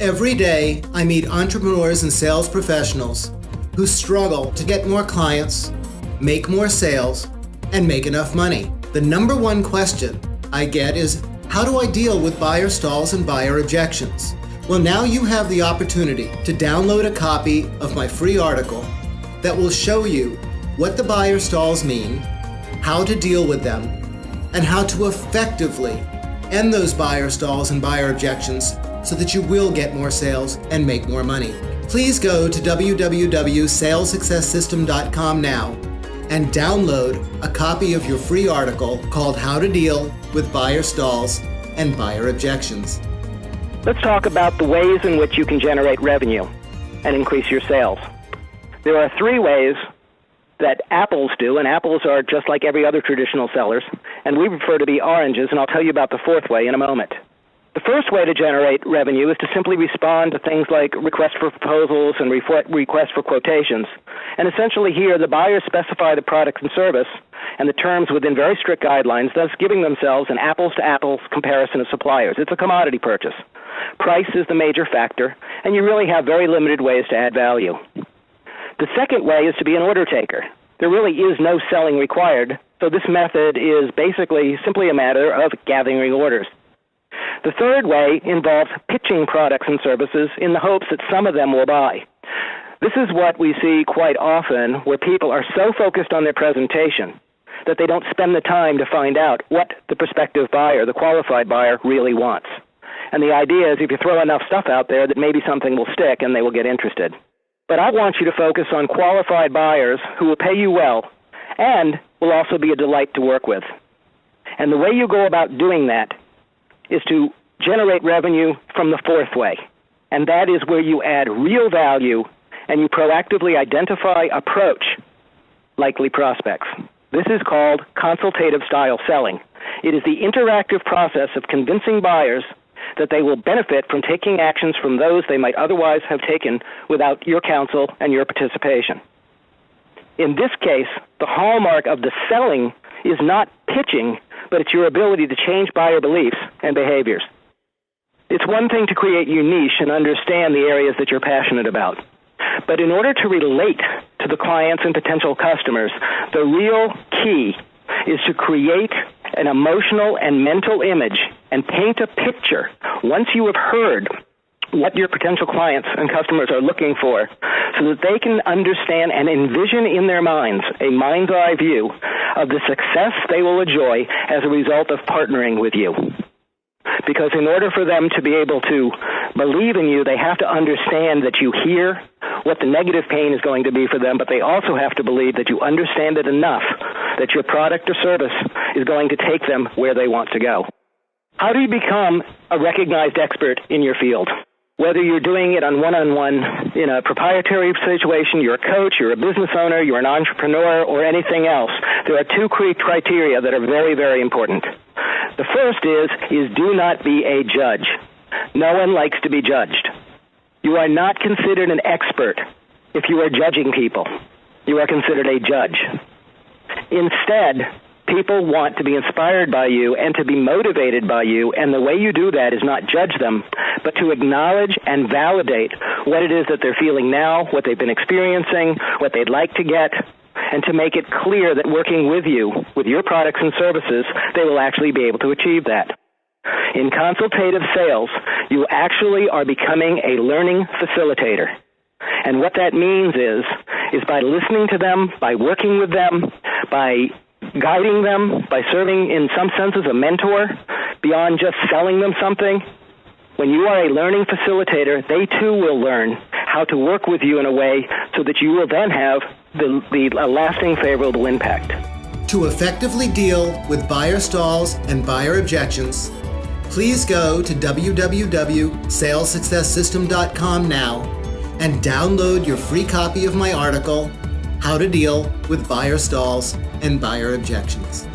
Every day, I meet entrepreneurs and sales professionals who struggle to get more clients, make more sales, and make enough money. The number one question I get is, how do I deal with buyer stalls and buyer objections? Well, now you have the opportunity to download a copy of my free article that will show you what the buyer stalls mean, how to deal with them, and how to effectively end those buyer stalls and buyer objections so that you will get more sales and make more money. Please go to www.salessuccesssystem.com now and download a copy of your free article called How to Deal with Buyer Stalls and Buyer Objections. Let's talk about the ways in which you can generate revenue and increase your sales. There are three ways that apples do, and apples are just like every other traditional sellers, and we prefer to be oranges, and I'll tell you about the fourth way in a moment. The first way to generate revenue is to simply respond to things like requests for proposals and requests for quotations. And essentially here, the buyers specify the product and service and the terms within very strict guidelines, thus giving themselves an apples-to-apples comparison of suppliers. It's a commodity purchase. Price is the major factor, and you really have very limited ways to add value. The second way is to be an order taker. There really is no selling required, so this method is basically simply a matter of gathering orders. The third way involves pitching products and services in the hopes that some of them will buy. This is what we see quite often, where people are so focused on their presentation that they don't spend the time to find out what the prospective buyer, the qualified buyer, really wants. And the idea is if you throw enough stuff out there that maybe something will stick and they will get interested. But I want you to focus on qualified buyers who will pay you well and will also be a delight to work with. And the way you go about doing that is to generate revenue from the fourth way. And that is where you add real value and you proactively identify, approach likely prospects. This is called consultative style selling. It is the interactive process of convincing buyers that they will benefit from taking actions from those they might otherwise have taken without your counsel and your participation. In this case, the hallmark of the selling is not pitching, but it's your ability to change buyer beliefs and behaviors. It's one thing to create your niche and understand the areas that you're passionate about. But in order to relate to the clients and potential customers, the real key is to create an emotional and mental image and paint a picture once you have heard what your potential clients and customers are looking for so that they can understand and envision in their minds a mind's eye view of the success they will enjoy as a result of partnering with you. Because in order for them to be able to believe in you, they have to understand that you hear what the negative pain is going to be for them, but they also have to believe that you understand it enough that your product or service is going to take them where they want to go. How do you become a recognized expert in your field? Whether you're doing it on one-on-one in a proprietary situation, you're a coach, you're a business owner, you're an entrepreneur, or anything else, there are two criteria that are very, very important. The first is do not be a judge. No one likes to be judged. You are not considered an expert if you are judging people. You are considered a judge. Instead, people want to be inspired by you and to be motivated by you, and the way you do that is not judge them, but to acknowledge and validate what it is that they're feeling now, what they've been experiencing, what they'd like to get, and to make it clear that working with you, with your products and services, they will actually be able to achieve that. In consultative sales, you actually are becoming a learning facilitator. And what that means is by listening to them, by working with them, by guiding them, by serving in some sense as a mentor, beyond just selling them something, when you are a learning facilitator, they too will learn how to work with you in a way so that you will then have the lasting favorable impact. To effectively deal with buyer stalls and buyer objections, please go to www.salessuccesssystem.com now and download your free copy of my article, How to Deal with Buyer Stalls and Buyer Objections.